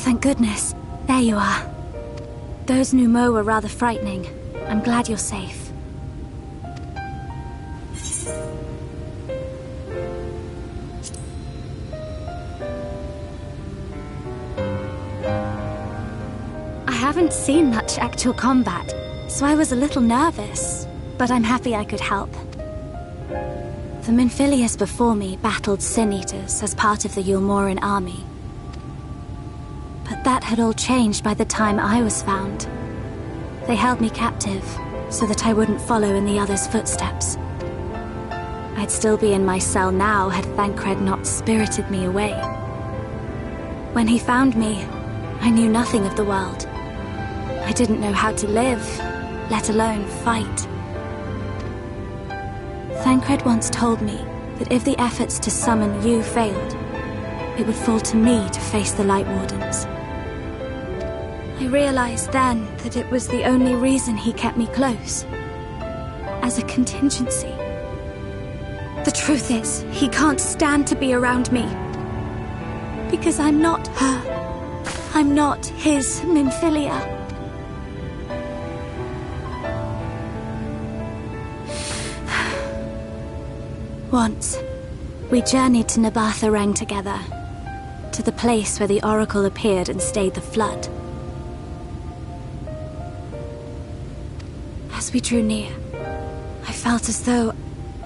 thank goodness. There you are. Those Numo were rather frightening. I'm glad you're safe. I haven't seen much actual combat, so I was a little nervous, but I'm happy I could help. The Minfilius before me battled Sin Eaters as part of the Yulmoran army. But that had all changed by the time I was found. They held me captive, so that I wouldn't follow in the others' footsteps. I'd still be in my cell now had Thancred not spirited me away. When he found me, I knew nothing of the world. I didn't know how to live, let alone fight. Thancred once told me that if the efforts to summon you failed, it would fall to me to face the Light Wardens. I realized then that it was the only reason he kept me close. As a contingency. The truth is, he can't stand to be around me. Because I'm not her. I'm not his Minfilia. Once, we journeyed to Nabatha together, to the place where the Oracle appeared and stayed the flood. As we drew near, I felt as though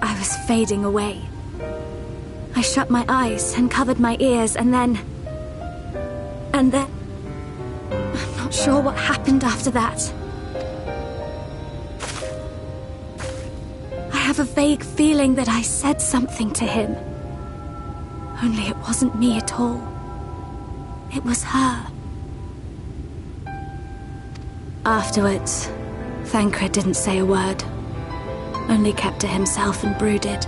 I was fading away. I shut my eyes and covered my ears, and then... I'm not sure what happened after that. I have a vague feeling that I said something to him. Only it wasn't me at all. It was her. Afterwards, Thancred didn't say a word. Only kept to himself and brooded.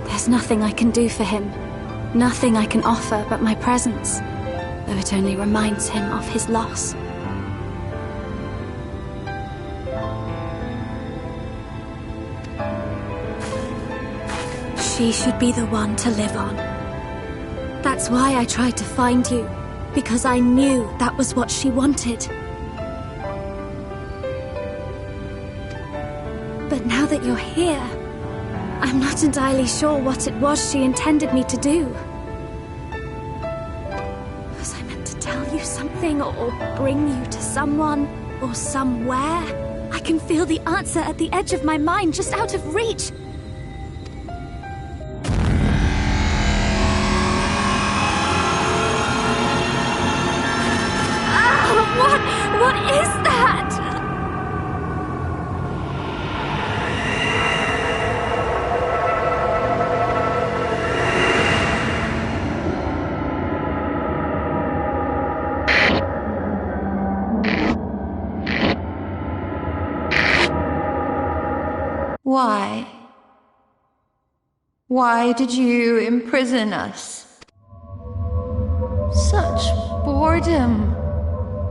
There's nothing I can do for him. Nothing I can offer but my presence, though it only reminds him of his loss. She should be the one to live on. That's why I tried to find you, because I knew that was what she wanted. But now that you're here, I'm not entirely sure what it was she intended me to do. Was I meant to tell you something, or bring you to someone, or somewhere? I can feel the answer at the edge of my mind, just out of reach. What is that? Why? Why did you imprison us? Such boredom.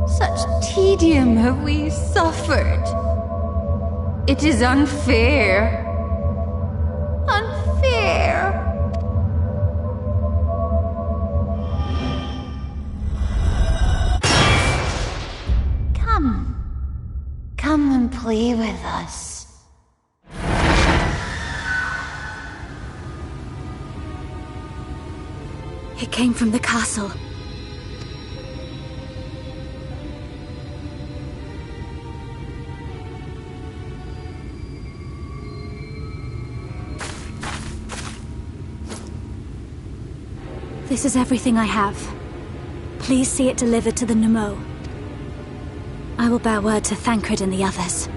Such tedium have we suffered. It is unfair. Unfair. Come and play with us. It came from the castle. This is everything I have. Please see it delivered to the Numo. I will bear word to Thancred and the others.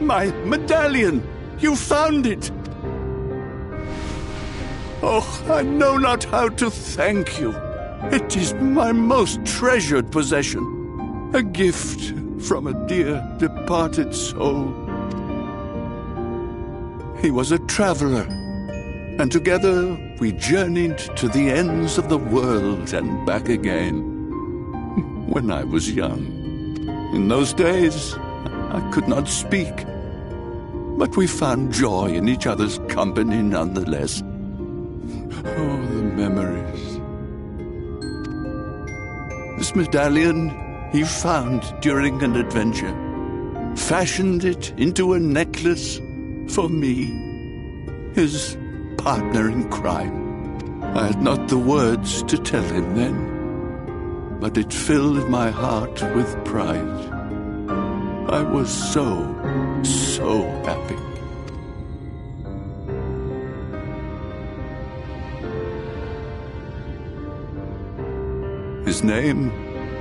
My medallion! You found it! Oh, I know not how to thank you. It is my most treasured possession. A gift from a dear departed soul. He was a traveler, and together we journeyed to the ends of the world and back again. When I was young. In those days, I could not speak, but we found joy in each other's company nonetheless. Oh, the memories. This medallion he found during an adventure, fashioned it into a necklace for me, his partner in crime. I had not the words to tell him then, but it filled my heart with pride. I was so happy. His name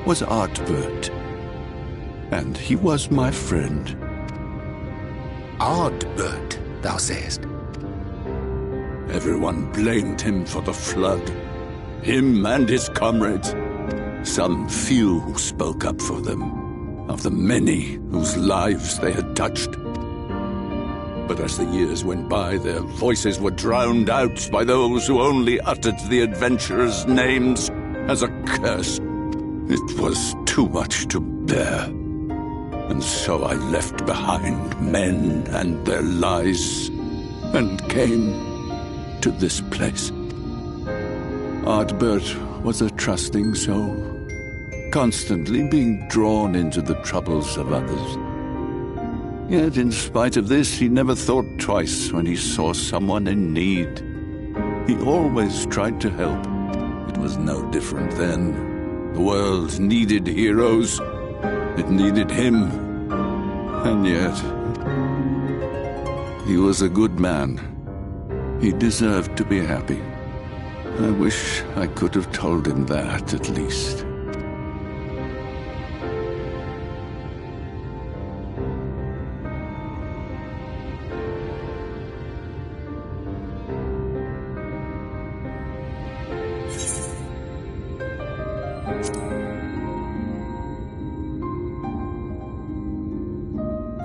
was Ardbert, and he was my friend. Ardbert, thou sayest? Everyone blamed him for the flood. Him and his comrades. Some few spoke up for them, of the many whose lives they had touched. But as the years went by, their voices were drowned out by those who only uttered the adventurers' names as a curse. It was too much to bear. And so I left behind men and their lies, and came to this place. Ardbert was a trusting soul, constantly being drawn into the troubles of others. Yet in spite of this, he never thought twice when he saw someone in need. He always tried to help. It was no different then. The world needed heroes. It needed him. And yet, he was a good man. He deserved to be happy. I wish I could have told him that, at least.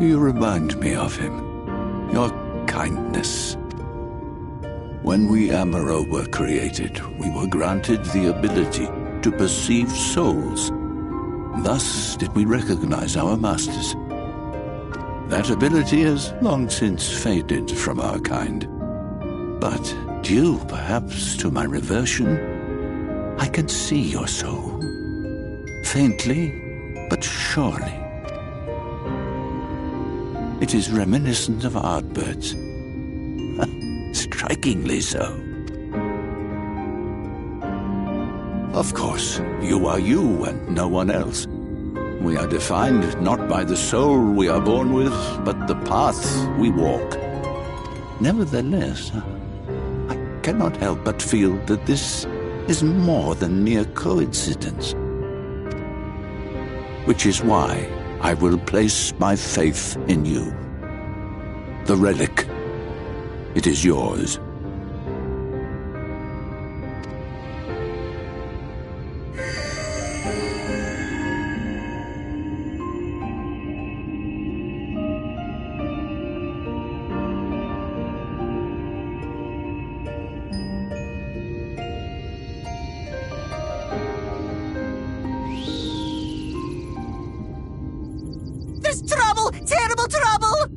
You remind me of him. Your kindness. When we Amaro were created, we were granted the ability to perceive souls. Thus did we recognize our masters. That ability has long since faded from our kind. But due perhaps to my reversion, I can see your soul. Faintly, but surely. It is reminiscent of Ardbert's. Strikingly so. Of course, you are you and no one else. We are defined not by the soul we are born with, but the path we walk. Nevertheless, I cannot help but feel that this is more than mere coincidence. Which is why I will place my faith in you. The relic. It is yours. There's trouble! Terrible trouble!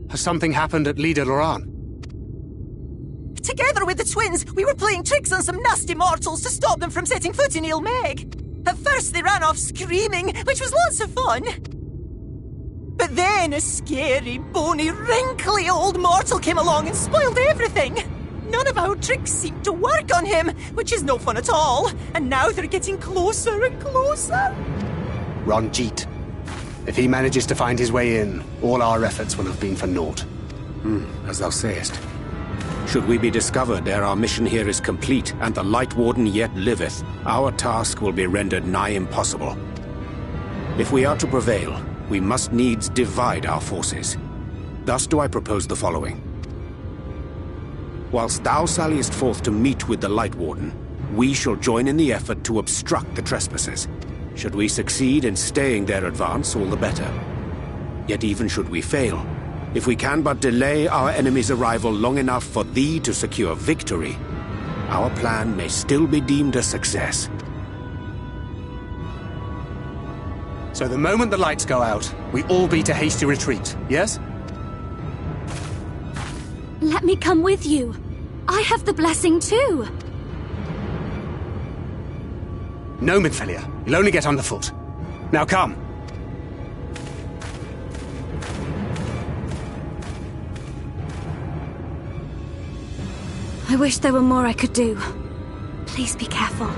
Has something happened at Lida Loran? Together with the twins, we were playing tricks on some nasty mortals to stop them from setting foot in Ilmeg. At first they ran off screaming, which was lots of fun. But then a scary, bony, wrinkly old mortal came along and spoiled everything. None of our tricks seemed to work on him, which is no fun at all. And now they're getting closer and closer. Ranjit. If he manages to find his way in, all our efforts will have been for naught. As thou sayest. Should we be discovered ere our mission here is complete, and the Light Warden yet liveth, our task will be rendered nigh impossible. If we are to prevail, we must needs divide our forces. Thus do I propose the following. Whilst thou salliest forth to meet with the Light Warden, we shall join in the effort to obstruct the trespassers. Should we succeed in staying their advance, all the better. Yet even should we fail, if we can but delay our enemy's arrival long enough for thee to secure victory, our plan may still be deemed a success. So the moment the lights go out, we all beat a hasty retreat, yes? Let me come with you. I have the blessing too. No, Minfilia. You'll only get underfoot. Now come. I wish there were more I could do. Please be careful.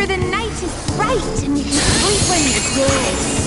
For the night is bright and you can sleep when you're dead.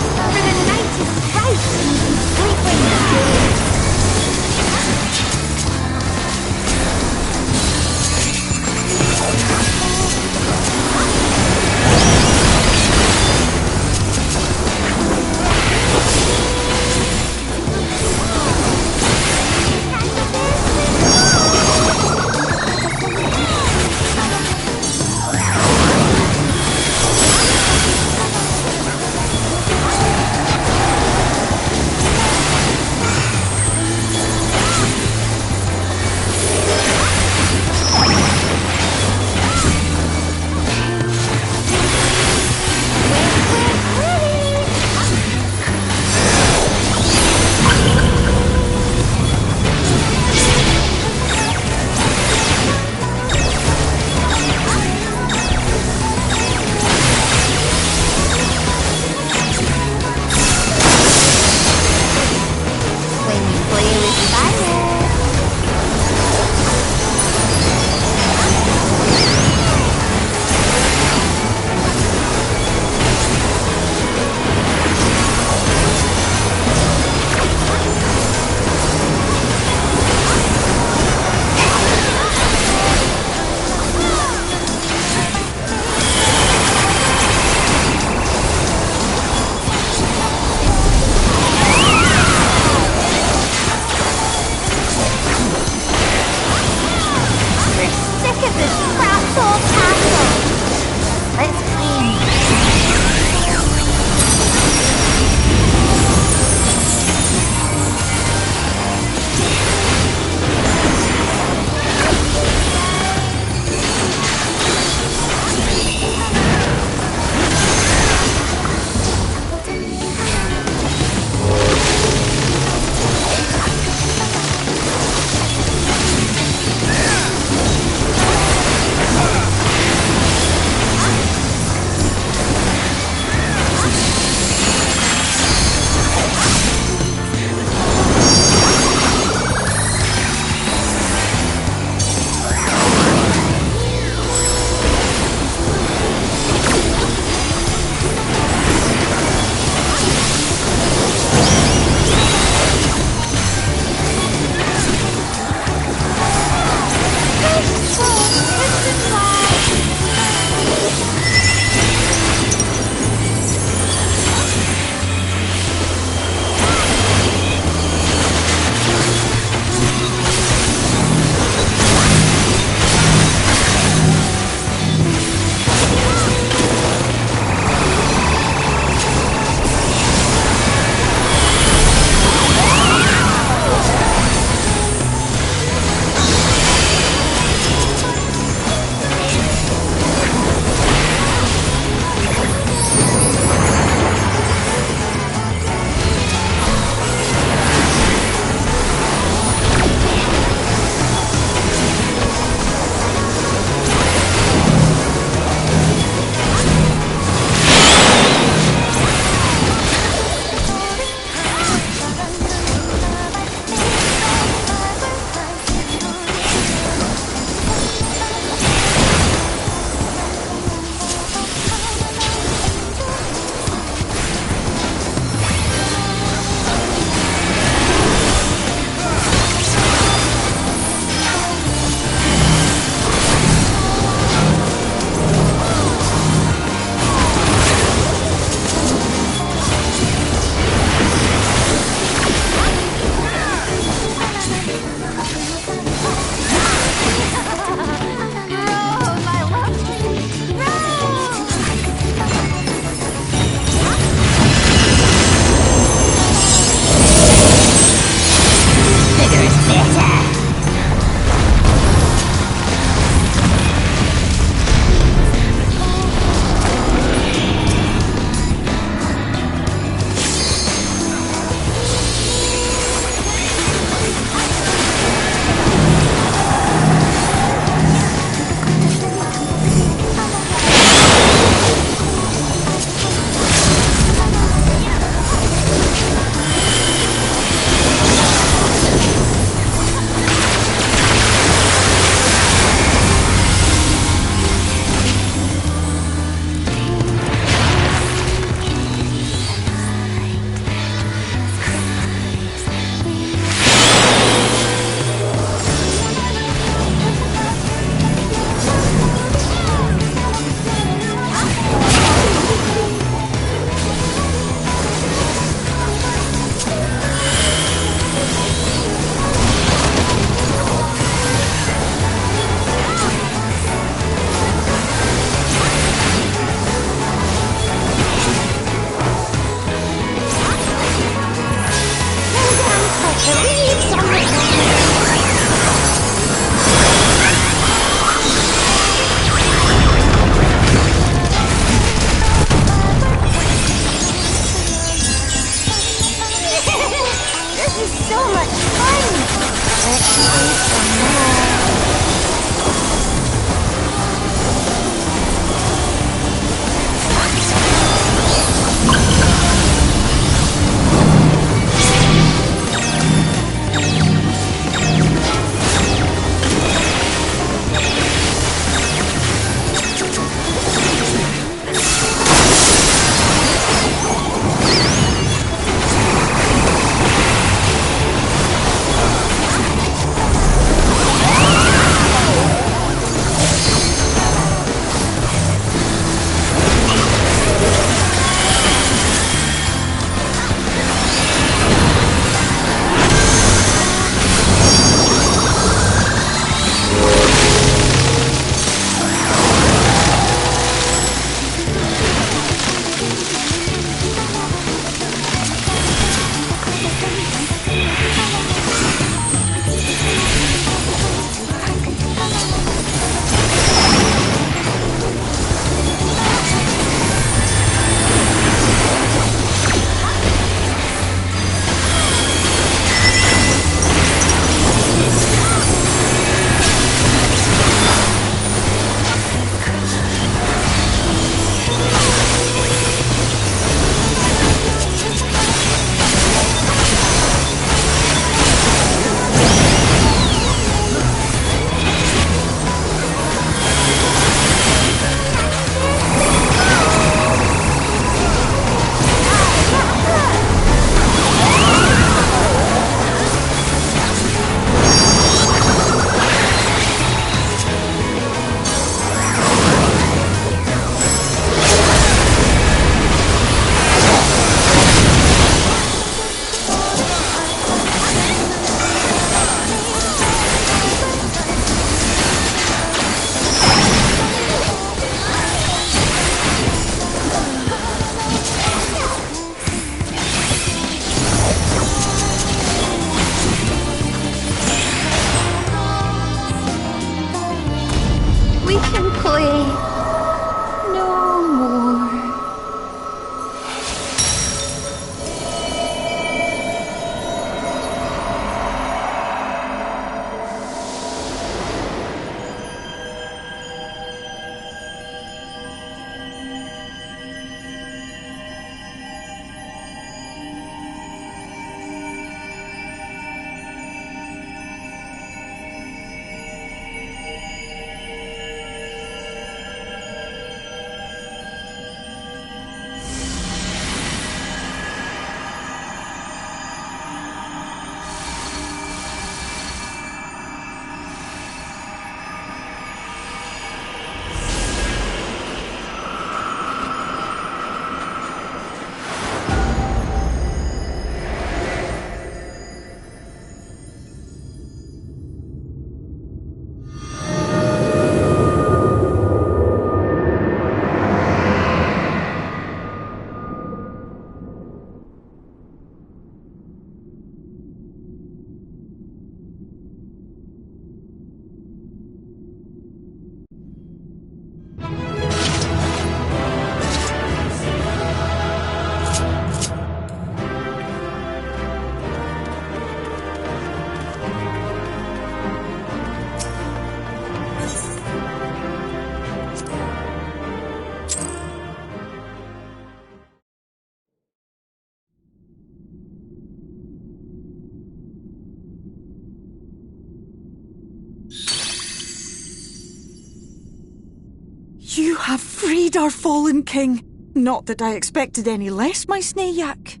have freed our fallen king. Not that I expected any less, my Snayak.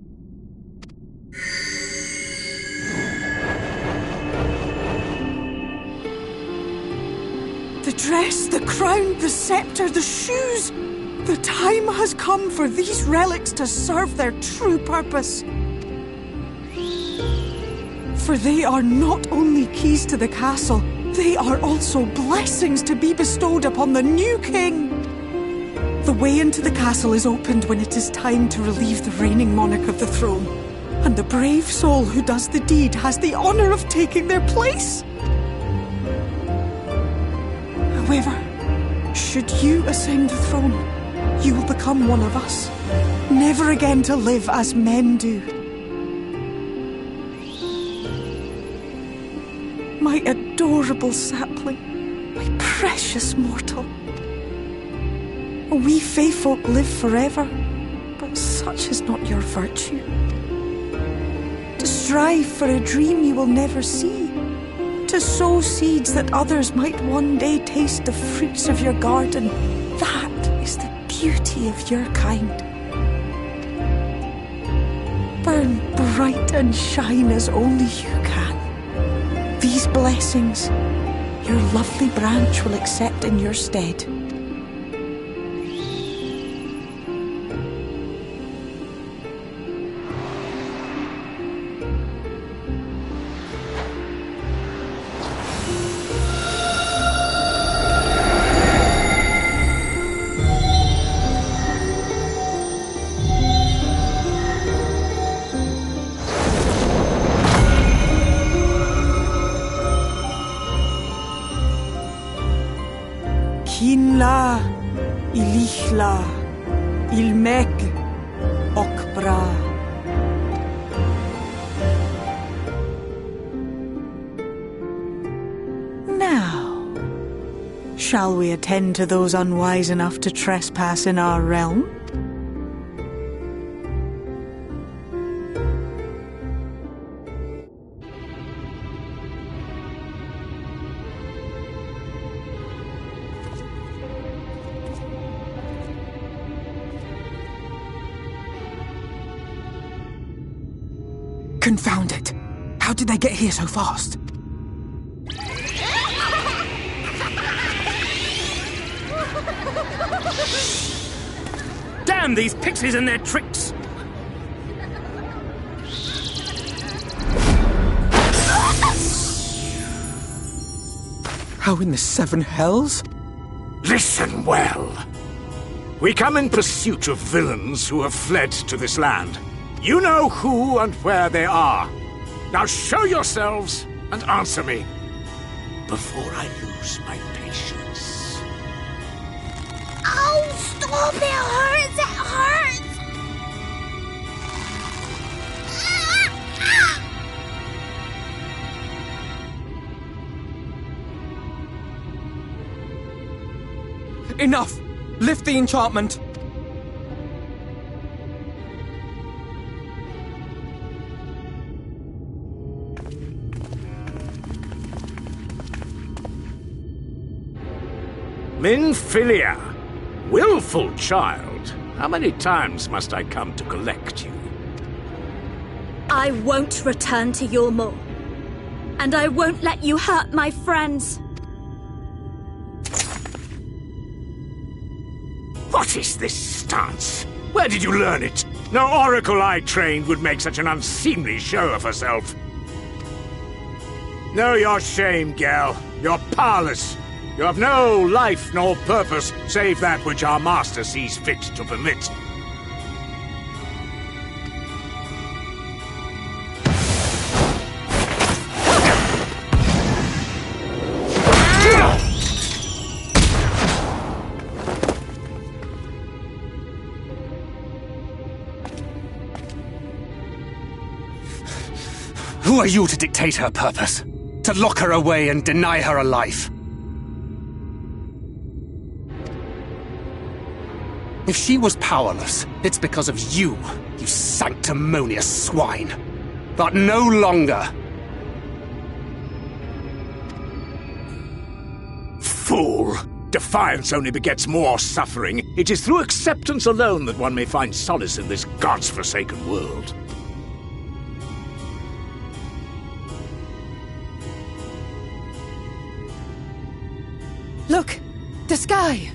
The dress, the crown, the scepter, the shoes. The time has come for these relics to serve their true purpose. For they are not only keys to the castle, they are also blessings to be bestowed upon the new king. The way into the castle is opened when it is time to relieve the reigning monarch of the throne. And the brave soul who does the deed has the honor of taking their place. However, should you ascend the throne, you will become one of us, never again to live as men do. My adorable sapling, my precious mortal. We Fae folk live forever, but such is not your virtue. To strive for a dream you will never see, to sow seeds that others might one day taste the fruits of your garden, that is the beauty of your kind. Burn bright and shine as only you can. These blessings, your lovely branch will accept in your stead. Kinla, Ilichla, Ilmek, Okbra. Now, shall we attend to those unwise enough to trespass in our realm? Confound it! How did they get here so fast? Damn these pixies and their tricks! How in the seven hells? Listen well. We come in pursuit of villains who have fled to this land. You know who and where they are. Now show yourselves and answer me before I lose my patience. Oh, stop! It hurts! It hurts! Enough! Lift the enchantment! Minfilia, willful child, how many times must I come to collect you? I won't return to your maw. And I won't let you hurt my friends. What is this stance? Where did you learn it? No oracle I trained would make such an unseemly show of herself. Know your shame, gal. You're powerless. You have no life nor purpose, save that which our master sees fit to permit. Who are you to dictate her purpose? To lock her away and deny her a life? If she was powerless, it's because of you, you sanctimonious swine. But no longer. Fool! Defiance only begets more suffering. It is through acceptance alone that one may find solace in this God's-forsaken world. Look! The sky!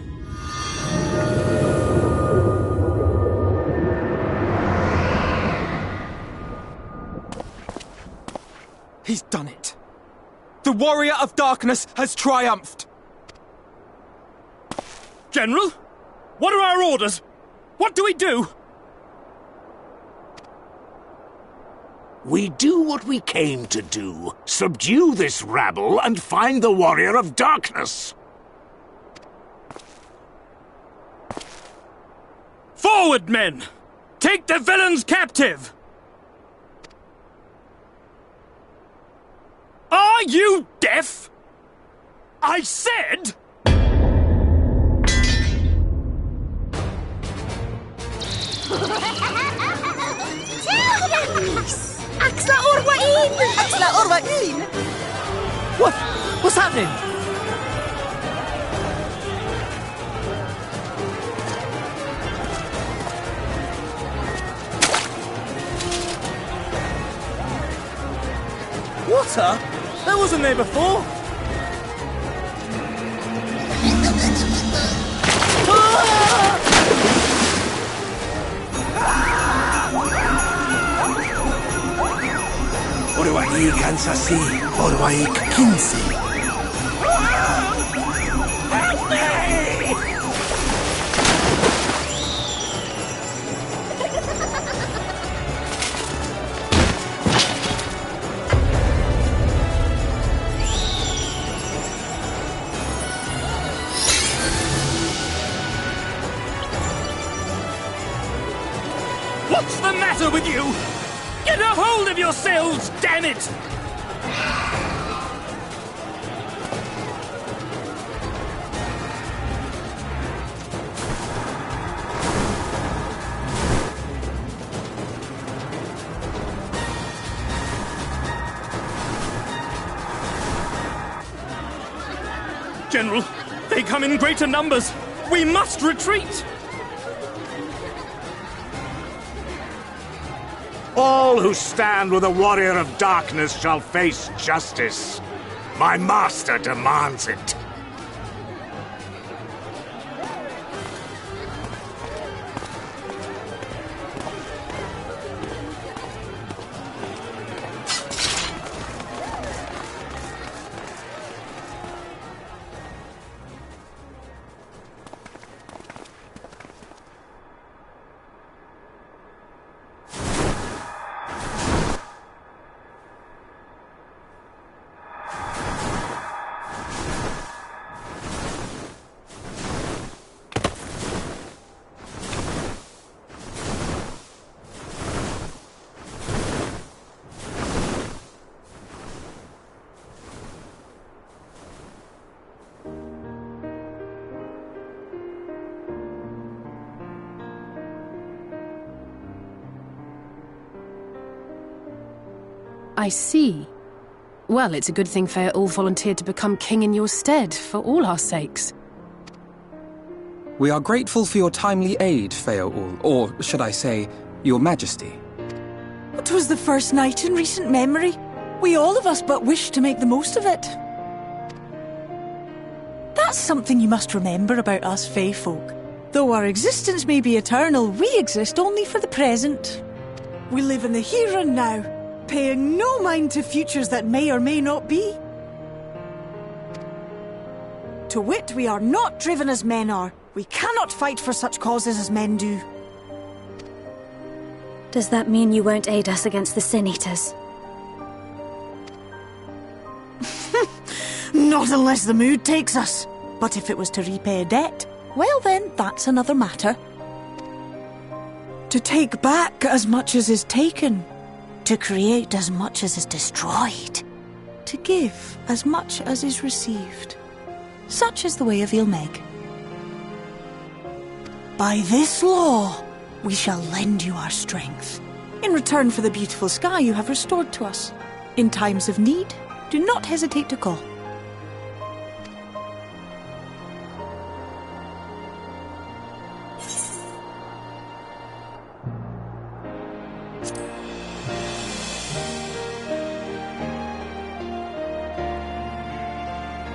He's done it. The Warrior of Darkness has triumphed. General? What are our orders? What do we do? We do what we came to do. Subdue this rabble and find the Warrior of Darkness. Forward, men! Take the villains captive! Are you deaf? I said... Axla Orwain! Axla Orwain! What? What's happening? Water? That wasn't there before. Orwaik Kansasi, Orwaik Kinsi. What's the matter with you? Get a hold of yourselves, damn it! General, they come in greater numbers. We must retreat! All who stand with the Warrior of Darkness shall face justice. My master demands it. I see. Well, it's a good thing Ffxiv volunteered to become king in your stead, for all our sakes. We are grateful for your timely aid, Ffxiv, or should I say, your majesty. It was the first night in recent memory. We all of us but wished to make the most of it. That's something you must remember about us Fae folk. Though our existence may be eternal, we exist only for the present. We live in the here and now, paying no mind to futures that may or may not be. To wit, we are not driven as men are. We cannot fight for such causes as men do. Does that mean you won't aid us against the Sin Eaters? Not unless the mood takes us. But if it was to repay a debt, well then, that's another matter. To take back as much as is taken. To create as much as is destroyed. To give as much as is received. Such is the way of Ilmeg. By this law, we shall lend you our strength, in return for the beautiful sky you have restored to us. In times of need, do not hesitate to call.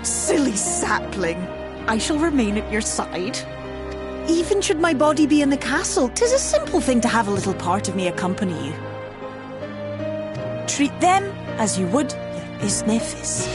Silly sapling. I shall remain at your side. Even should my body be in the castle, 'tis a simple thing to have a little part of me accompany you. Treat them as you would your isnefis.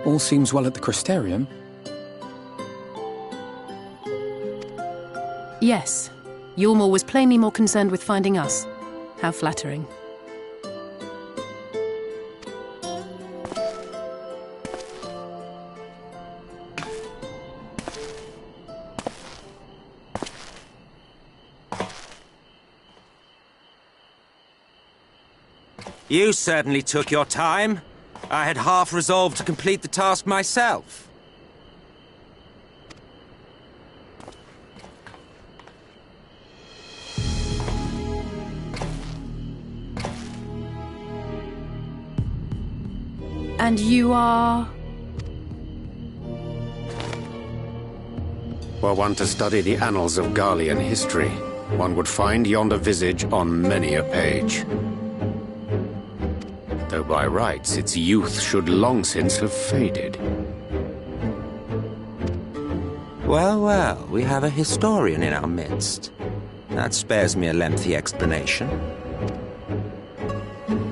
All seems well at the Crystarium. Yes. Yulmore was plainly more concerned with finding us. How flattering. You certainly took your time. I had half resolved to complete the task myself. And you are... Were one to study the annals of Garlean history, one would find yonder visage on many a page. Though by rights its youth should long since have faded. Well, well, we have a historian in our midst. That spares me a lengthy explanation.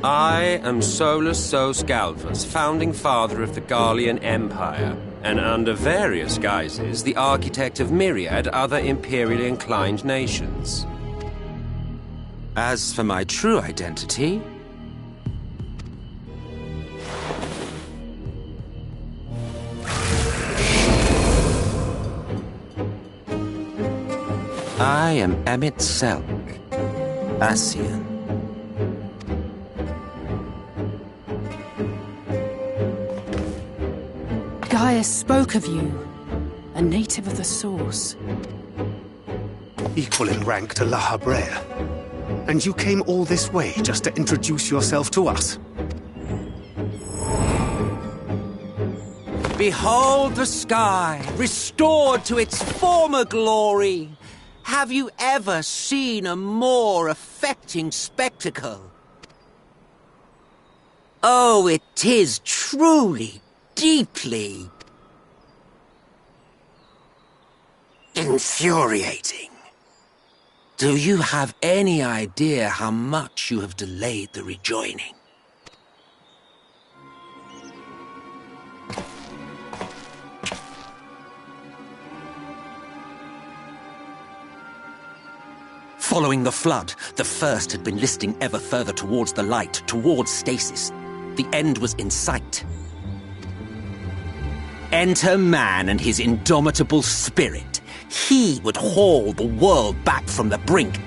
I am Solus Sos Galvus, founding father of the Garlean Empire, and under various guises, the architect of myriad other imperially inclined nations. As for my true identity... I am Emmett Selk, Ascian. Gaius spoke of you, a native of the Source. Equal in rank to La Habrea. And you came all this way just to introduce yourself to us? Behold the sky, restored to its former glory. Have you ever seen a more affecting spectacle? Oh, it is true. truly, deeply infuriating. Do you have any idea how much you have delayed the rejoining? Following the flood, the First had been listing ever further towards the light, towards stasis. The end was in sight. Enter man and his indomitable spirit. He would haul the world back from the brink.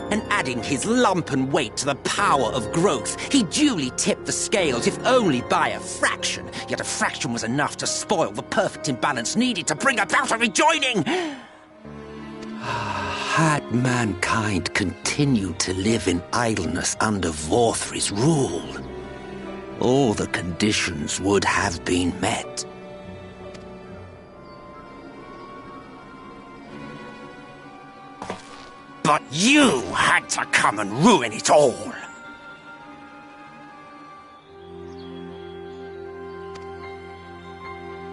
And adding his lumpen weight to the power of growth, he duly tipped the scales, if only by a fraction. Yet a fraction was enough to spoil the perfect imbalance needed to bring about a rejoining. Had mankind continued to live in idleness under Vorthri's rule, all the conditions would have been met. But you had to come and ruin it all.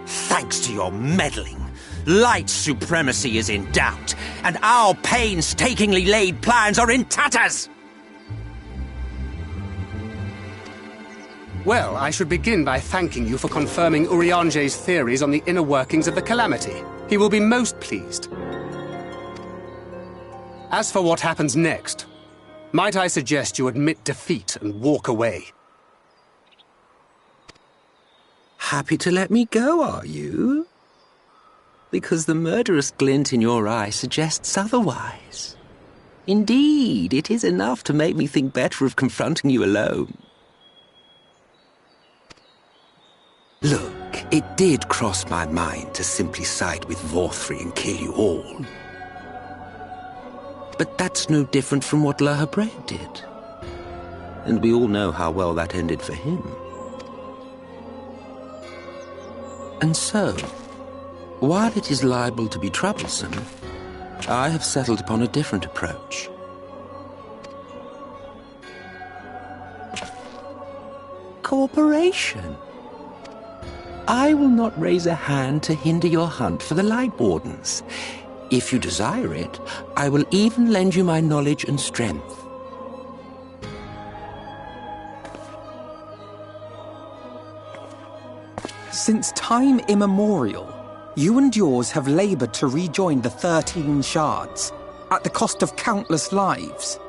Thanks to your meddling, Light supremacy is in doubt, and our painstakingly laid plans are in tatters! Well, I should begin by thanking you for confirming Urianger's theories on the inner workings of the Calamity. He will be most pleased. As for what happens next, might I suggest you admit defeat and walk away? Happy to let me go, are you? Because the murderous glint in your eye suggests otherwise. Indeed, it is enough to make me think better of confronting you alone. Look, it did cross my mind to simply side with Vorthri and kill you all. But that's no different from what Lahabrea did. And we all know how well that ended for him. And so, while it is liable to be troublesome, I have settled upon a different approach. Cooperation. I will not raise a hand to hinder your hunt for the Light Wardens. If you desire it, I will even lend you my knowledge and strength. Since time immemorial, you and yours have labored to rejoin the 13 shards, at the cost of countless lives.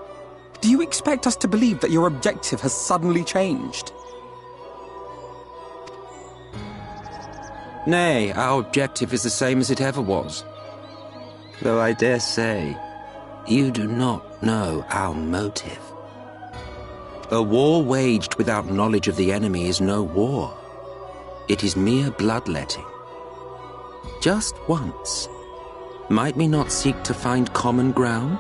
Do you expect us to believe that your objective has suddenly changed? Nay, our objective is the same as it ever was. Though I dare say, you do not know our motive. A war waged without knowledge of the enemy is no war. It is mere bloodletting. Just once, might we not seek to find common ground?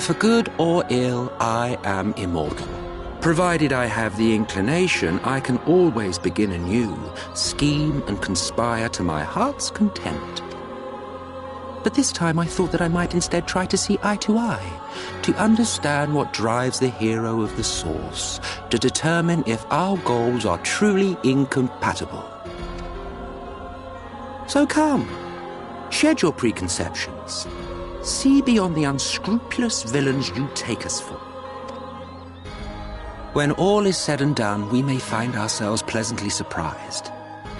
For good or ill, I am immortal. Provided I have the inclination, I can always begin anew, scheme and conspire to my heart's content. But this time I thought that I might instead try to see eye to eye, to understand what drives the hero of the source, to determine if our goals are truly incompatible. So come, shed your preconceptions. See beyond the unscrupulous villains you take us for. When all is said and done, we may find ourselves pleasantly surprised.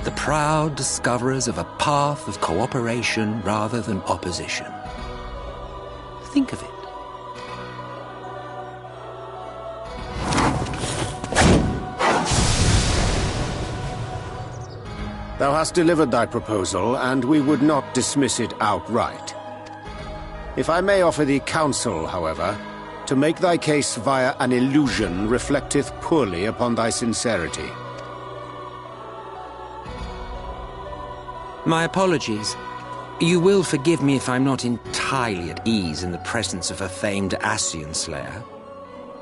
The proud discoverers of a path of cooperation rather than opposition. Think of it. Thou hast delivered thy proposal, and we would not dismiss it outright. If I may offer thee counsel, however, to make thy case via an illusion reflecteth poorly upon thy sincerity. My apologies. You will forgive me if I'm not entirely at ease in the presence of a famed Ascian slayer.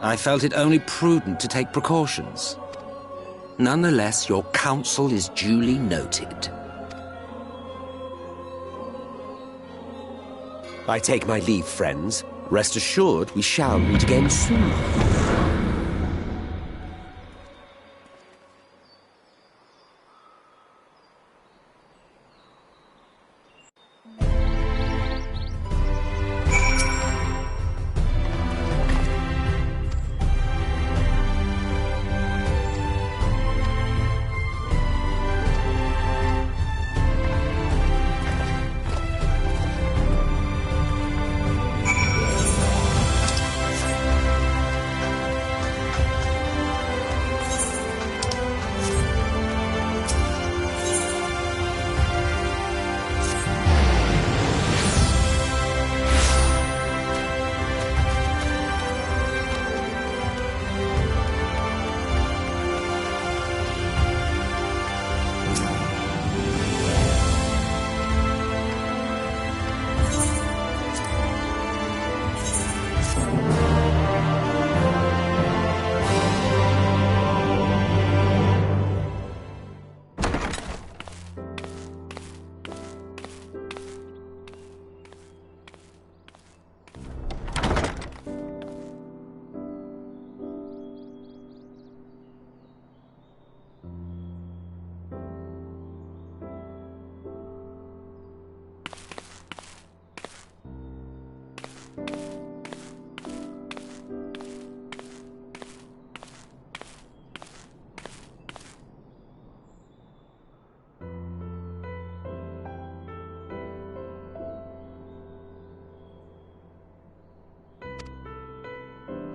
I felt it only prudent to take precautions. Nonetheless, your counsel is duly noted. I take my leave, friends. Rest assured, we shall meet again soon.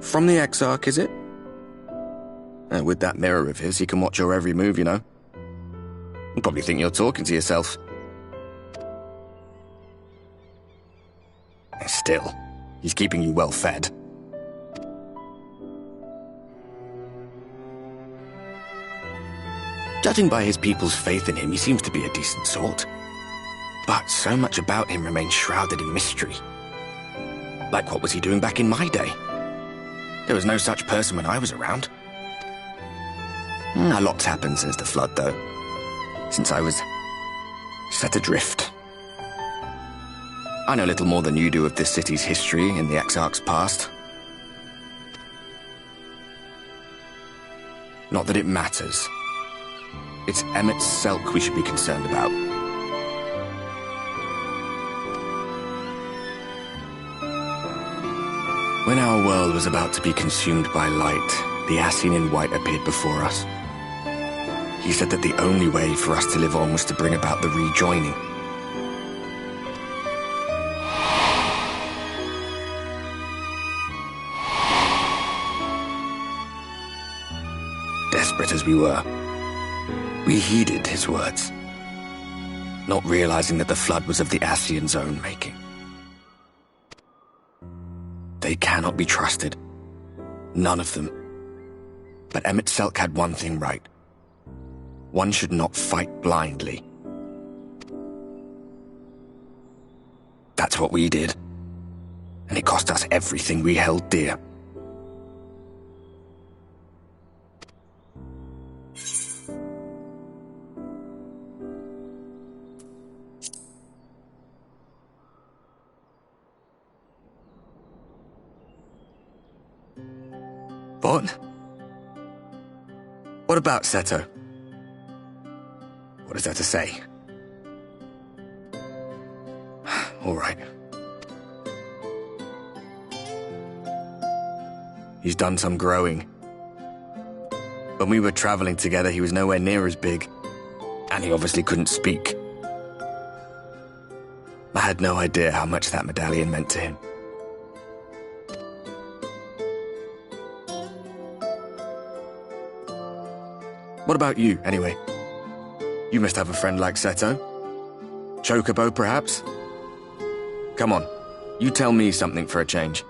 From the Exarch, is it? With that mirror of his, he can watch your every move, you know. He'll probably think you're talking to yourself. Still, he's keeping you well fed. Judging by his people's faith in him, he seems to be a decent sort. But so much about him remains shrouded in mystery. Like, what was he doing back in my day? There was no such person when I was around. A lot's happened since the Flood, though. Since I was set adrift. I know little more than you do of this city's history and the Exarch's past. Not that it matters. It's Emmett Selk we should be concerned about. When our world was about to be consumed by light, the Ascian in white appeared before us. He said that the only way for us to live on was to bring about the rejoining. Desperate as we were, we heeded his words, not realizing that the Flood was of the Ascian's own making. They cannot be trusted. None of them. But Emmett Selk had one thing right. One should not fight blindly. That's what we did. And it cost us everything we held dear. What? What about Seto? What is there to say? All right. He's done some growing. When we were traveling together, he was nowhere near as big. And he obviously couldn't speak. I had no idea how much that medallion meant to him. What about you, anyway? You must have a friend like Seto. Chocobo, perhaps? Come on, you tell me something for a change.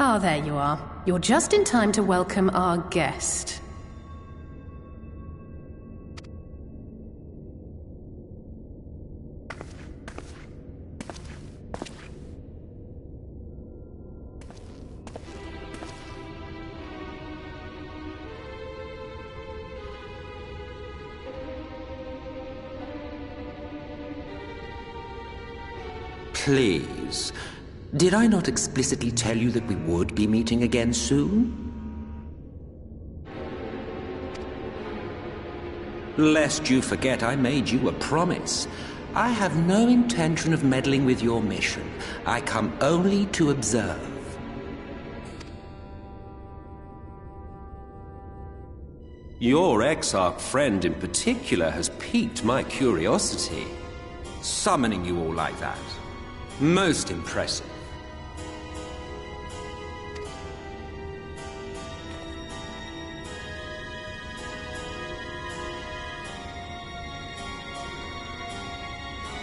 Ah, there you are. You're just in time to welcome our guest. Please. Did I not explicitly tell you that we would be meeting again soon? Lest you forget, I made you a promise. I have no intention of meddling with your mission. I come only to observe. Your Exarch friend in particular has piqued my curiosity. Summoning you all like that. Most impressive.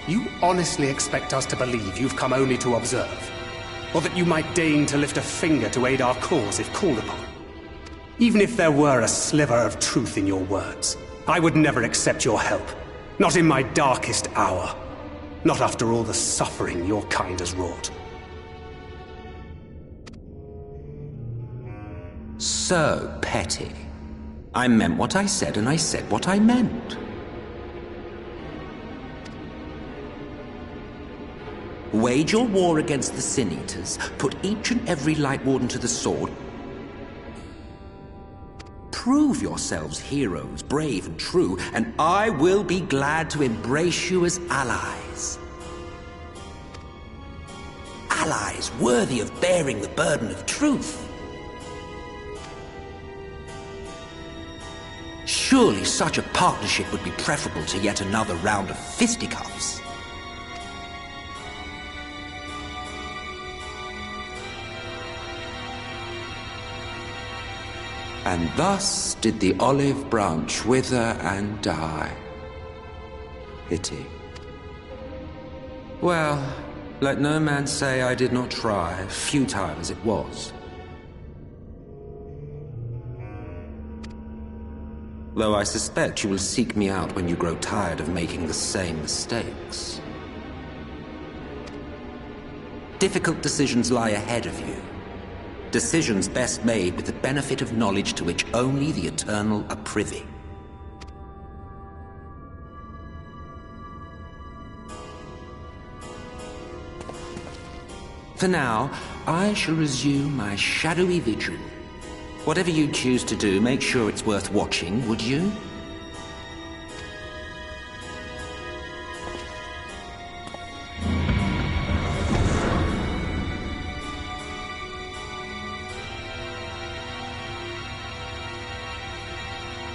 You honestly expect us to believe you've come only to observe? Or that you might deign to lift a finger to aid our cause if called upon? Even if there were a sliver of truth in your words, I would never accept your help. Not in my darkest hour. Not after all the suffering your kind has wrought. So petty. I meant what I said, and I said what I meant. Wage your war against the Sin Eaters, put each and every Light Warden to the sword. Prove yourselves heroes, brave and true, and I will be glad to embrace you as allies. Allies worthy of bearing the burden of truth. Surely such a partnership would be preferable to yet another round of fisticuffs. And thus did the olive branch wither and die. Pity. Well, let no man say I did not try, futile as it was. Though I suspect you will seek me out when you grow tired of making the same mistakes. Difficult decisions lie ahead of you. Decisions best made with the benefit of knowledge to which only the Eternal are privy. For now, I shall resume my shadowy vigil. Whatever you choose to do, make sure it's worth watching, would you?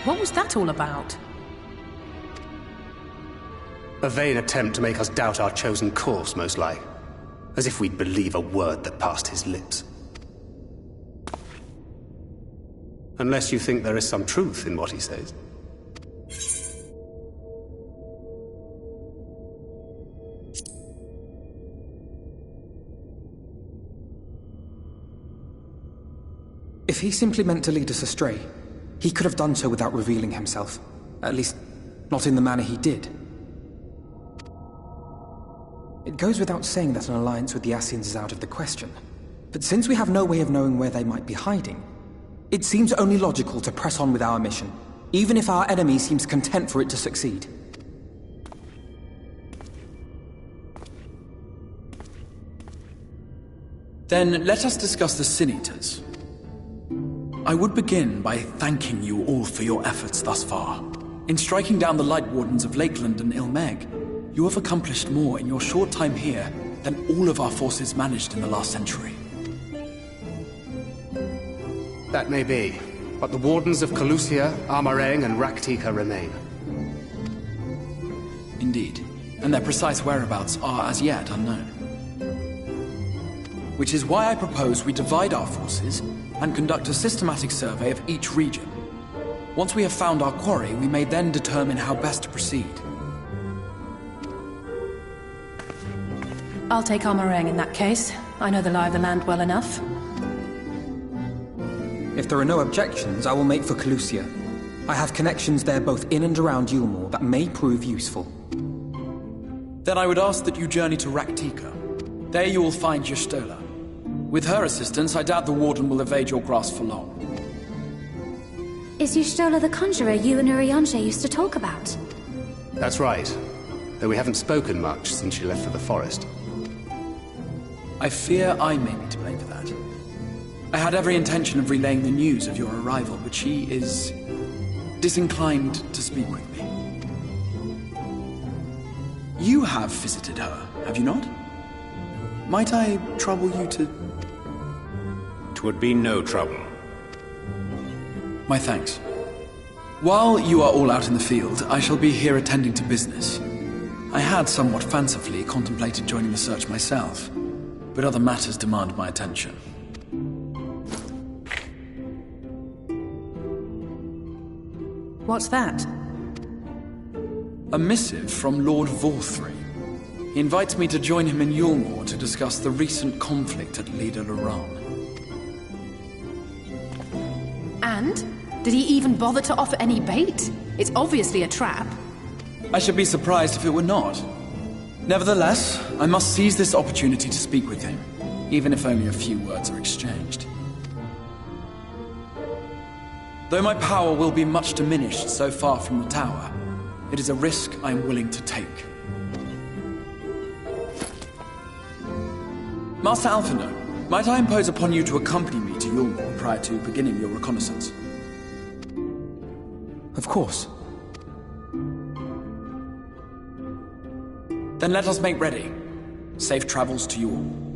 What was that all about? A vain attempt to make us doubt our chosen course, most like. As if we'd believe a word that passed his lips. Unless you think there is some truth in what he says. If he simply meant to lead us astray, he could have done so without revealing himself. At least, not in the manner he did. It goes without saying that an alliance with the Ascians is out of the question. But since we have no way of knowing where they might be hiding, it seems only logical to press on with our mission, even if our enemy seems content for it to succeed. Then let us discuss the Sin Eaters. I would begin by thanking you all for your efforts thus far. In striking down the Light Wardens of Lakeland and Ilmeg, you have accomplished more in your short time here than all of our forces managed in the last century. That may be, but the Wardens of Calusia, Armareng, and Raktika remain. Indeed, and their precise whereabouts are as yet unknown. Which is why I propose we divide our forces and conduct a systematic survey of each region. Once we have found our quarry, we may then determine how best to proceed. I'll take Armareng in that case. I know the lie of the land well enough. If there are no objections, I will make for Calusia. I have connections there both in and around Yulmore that may prove useful. Then I would ask that you journey to Raktika. There you will find Y'shtola. With her assistance, I doubt the Warden will evade your grasp for long. Is Y'shtola the conjurer you and Urianger used to talk about? That's right. Though we haven't spoken much since she left for the forest. I fear I may be to blame for that. I had every intention of relaying the news of your arrival, but she is disinclined to speak with me. You have visited her, have you not? Might I trouble you to... 'Twould be no trouble. My thanks. While you are all out in the field, I shall be here attending to business. I had somewhat fancifully contemplated joining the search myself, but other matters demand my attention. What's that? A missive from Lord Vorthry. He invites me to join him in Yulmore to discuss the recent conflict at Leda Luran. And? Did he even bother to offer any bait? It's obviously a trap. I should be surprised if it were not. Nevertheless, I must seize this opportunity to speak with him, even if only a few words are exchanged. Though my power will be much diminished so far from the tower, it is a risk I am willing to take. Master Alphinaud, might I impose upon you to accompany me to Yulmore prior to beginning your reconnaissance? Of course. Then let us make ready. Safe travels to you all.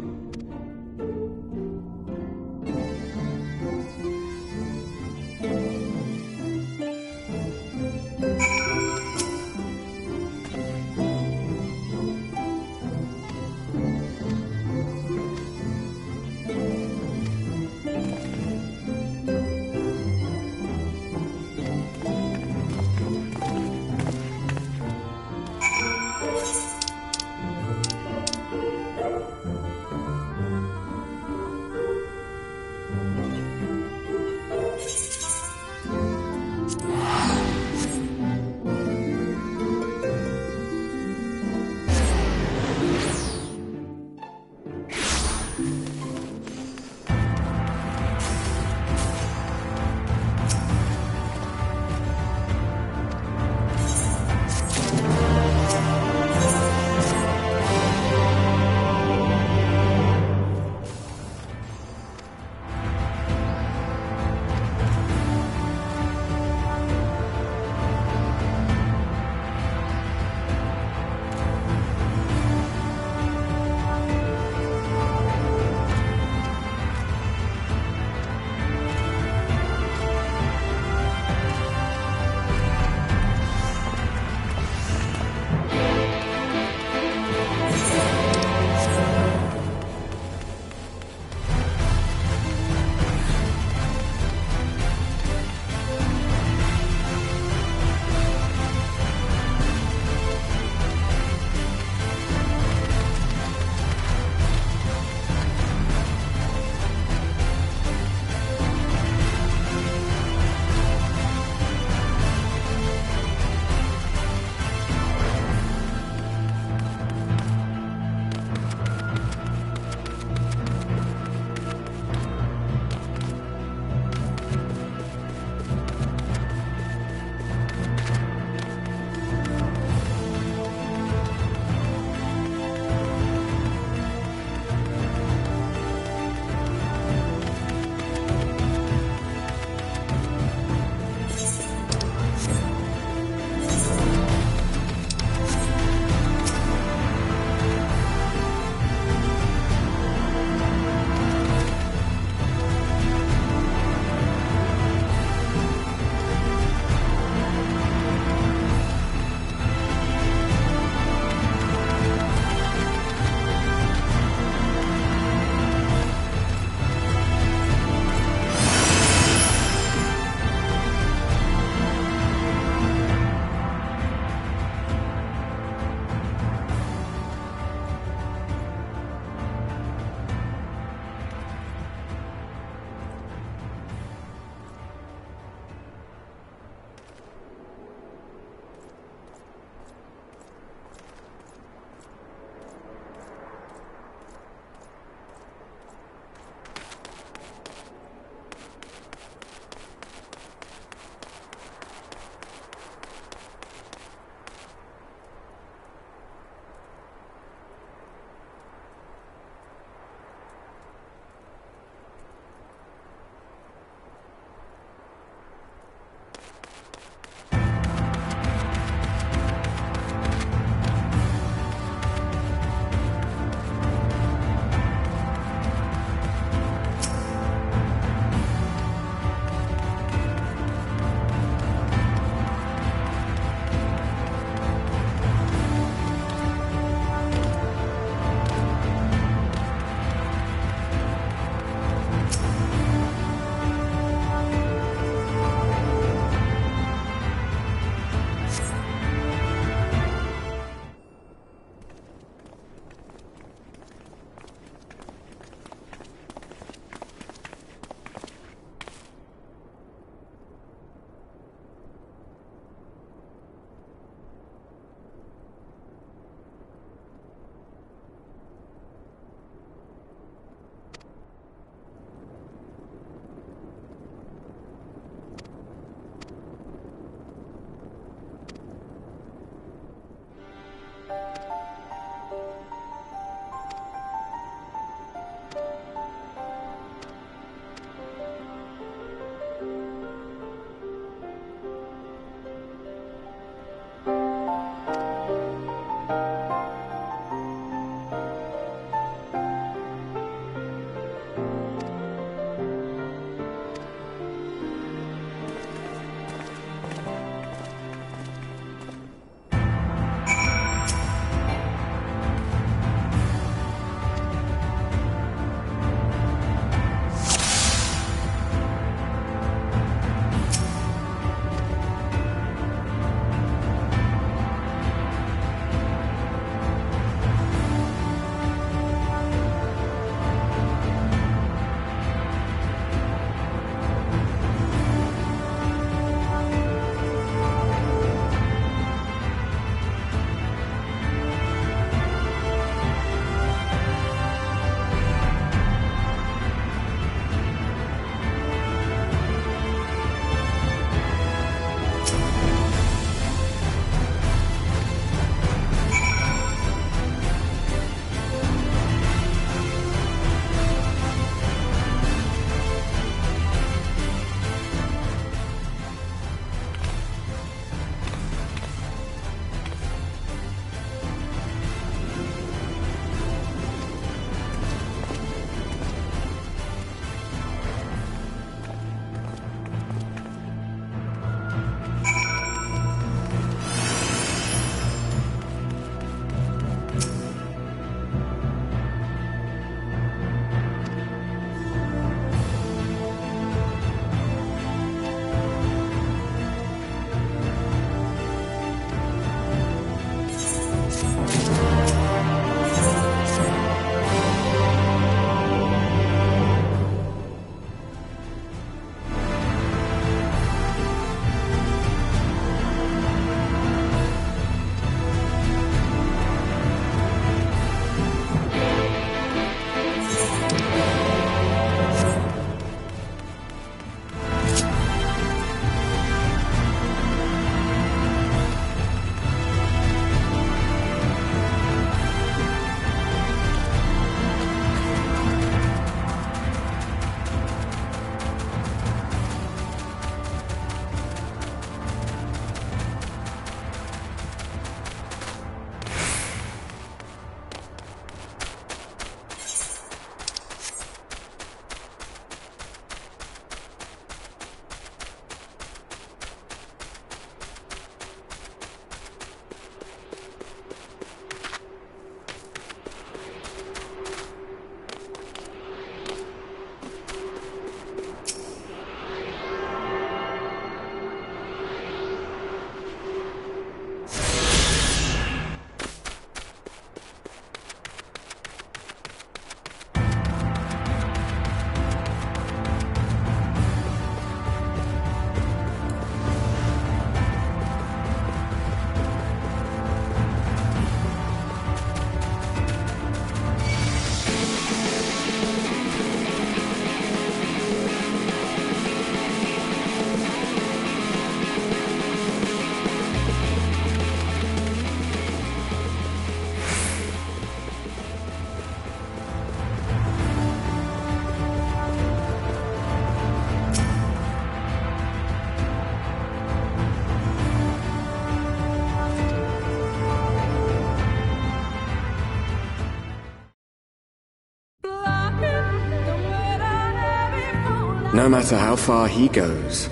No matter how far he goes,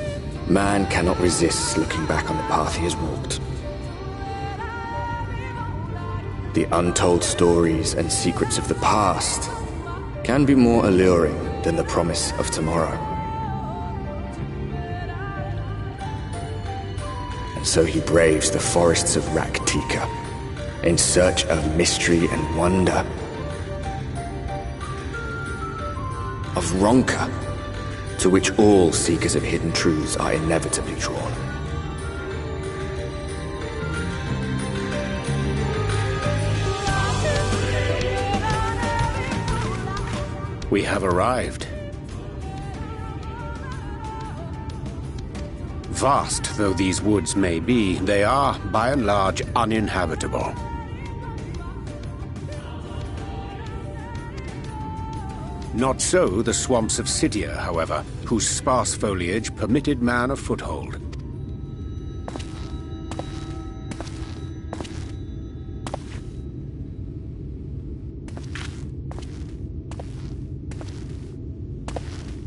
man cannot resist looking back on the path he has walked. The untold stories and secrets of the past can be more alluring than the promise of tomorrow. And so he braves the forests of Raktika in search of mystery and wonder. Of Ronka, to which all seekers of hidden truths are inevitably drawn. We have arrived. Vast though these woods may be, they are, by and large, uninhabitable. Not so the swamps of Sidia, however, whose sparse foliage permitted man a foothold.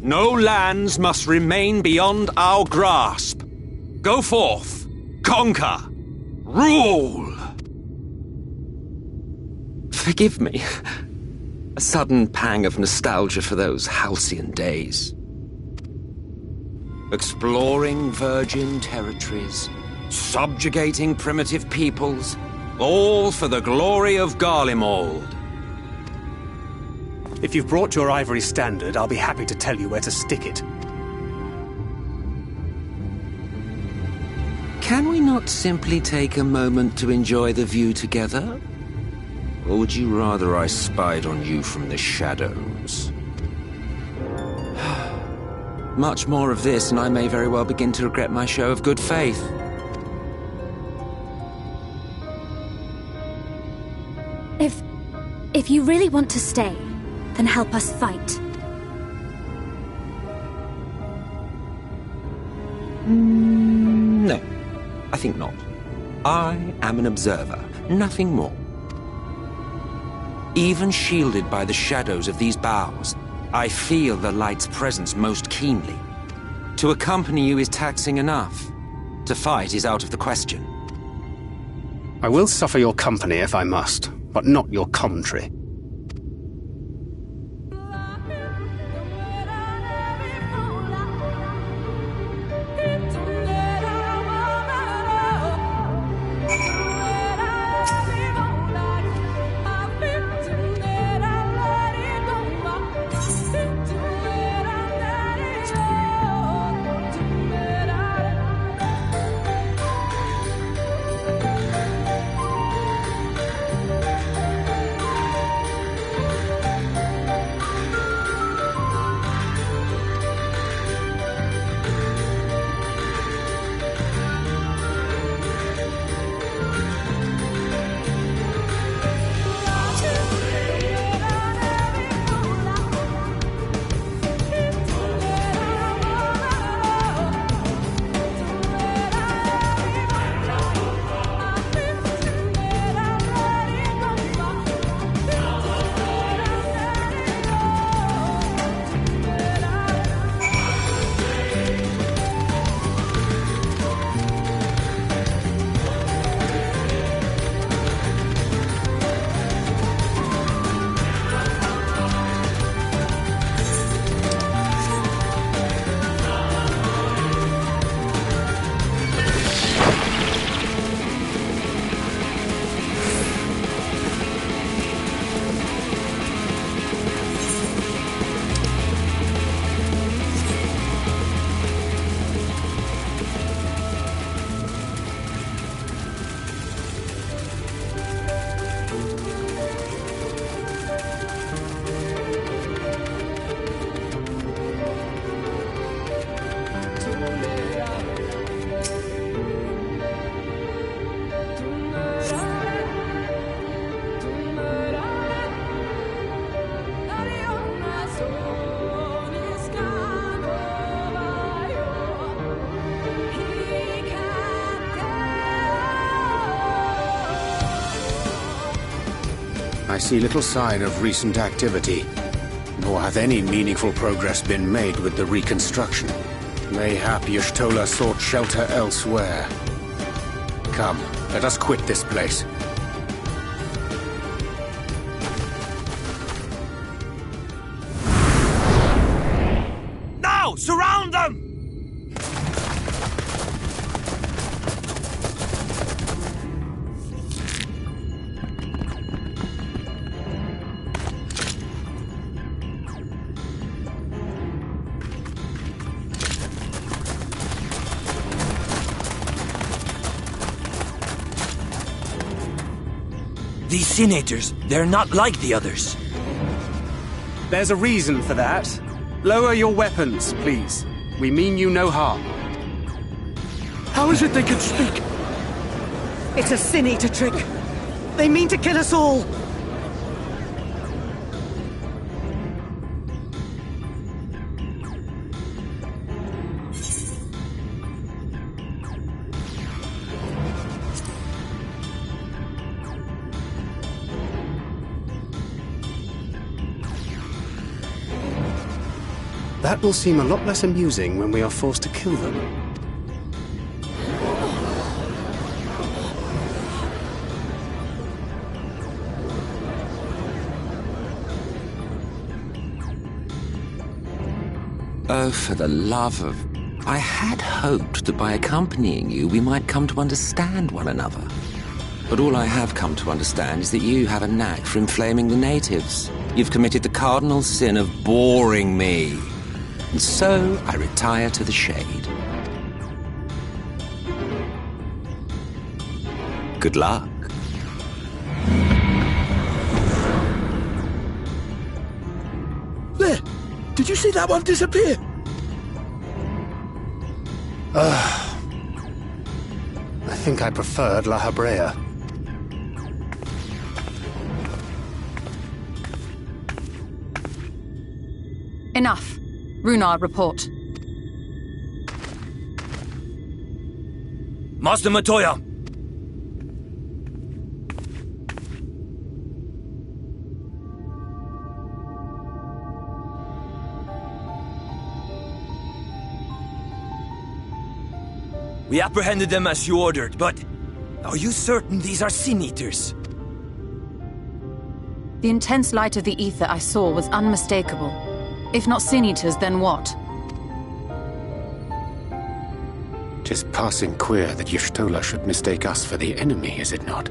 No lands must remain beyond our grasp. Go forth, conquer, rule! Forgive me. A sudden pang of nostalgia for those halcyon days. Exploring virgin territories, subjugating primitive peoples, all for the glory of Garlemald. If you've brought your ivory standard, I'll be happy to tell you where to stick it. Can we not simply take a moment to enjoy the view together? Or would you rather I spied on you from the shadows? Much more of this, and I may very well begin to regret my show of good faith. If you really want to stay, then help us fight. No, I think not. I am an observer, nothing more. Even shielded by the shadows of these boughs, I feel the light's presence most keenly. To accompany you is taxing enough. To fight is out of the question. I will suffer your company if I must, but not your commentary. I see little sign of recent activity. nor hath any meaningful progress been made with the reconstruction. Mayhap Y'shtola sought shelter elsewhere. Come, let us quit this place. Now! Surround them! These senators, they're not like the others. There's a reason for that. Lower your weapons, please. We mean you no harm. How is it they can speak? It's a Sin-Eater trick. They mean to kill us all. That will seem a lot less amusing when we are forced to kill them. Oh, for the love of... I had hoped that by accompanying you, we might come to understand one another. But all I have come to understand is that you have a knack for inflaming the natives. You've committed the cardinal sin of boring me. And so I retire to the shade. Good luck. There! Did you see that one disappear? I think I preferred La Habrea. Enough. Runar, report. Master Matoya! We apprehended them as you ordered, but are you certain these are Sin-Eaters? The intense light of the ether I saw was unmistakable. If not Sin-Eaters, then what? 'Tis passing queer that Y'shtola should mistake us for the enemy, is it not?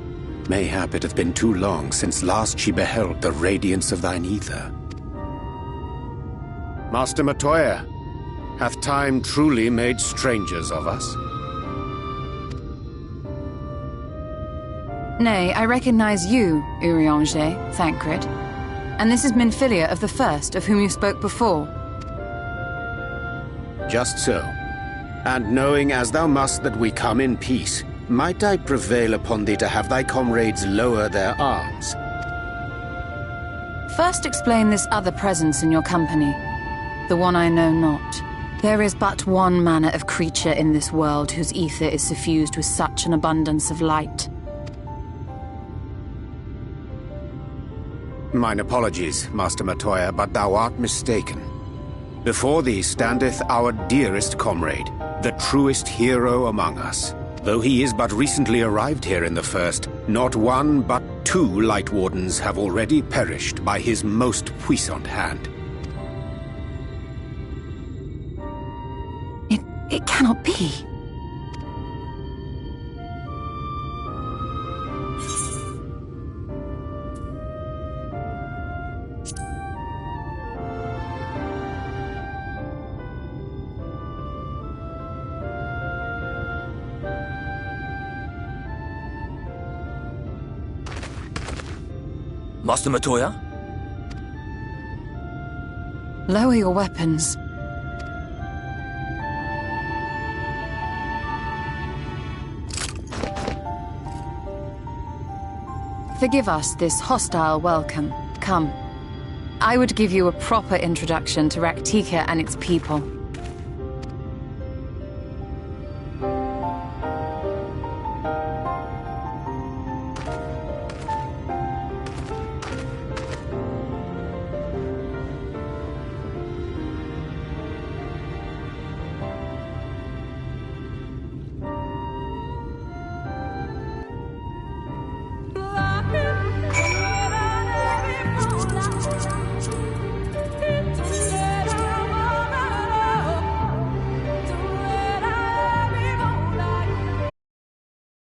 Mayhap it hath been too long since last she beheld the radiance of thine ether. Master Matoya, hath time truly made strangers of us? Nay, I recognize you, Urianger, Thancred. And this is Minfilia of the First, of whom you spoke before. Just so. And knowing as thou must that we come in peace, might I prevail upon thee to have thy comrades lower their arms? First explain this other presence in your company. The one I know not. There is but one manner of creature in this world whose ether is suffused with such an abundance of light. Mine apologies, Master Matoya, but thou art mistaken. Before thee standeth our dearest comrade, the truest hero among us. Though he is but recently arrived here in the First, not one but 2 Light Wardens have already perished by his most puissant hand. It cannot be. Master Matoya? Lower your weapons. Forgive us this hostile welcome. Come. I would give you a proper introduction to Raktika and its people.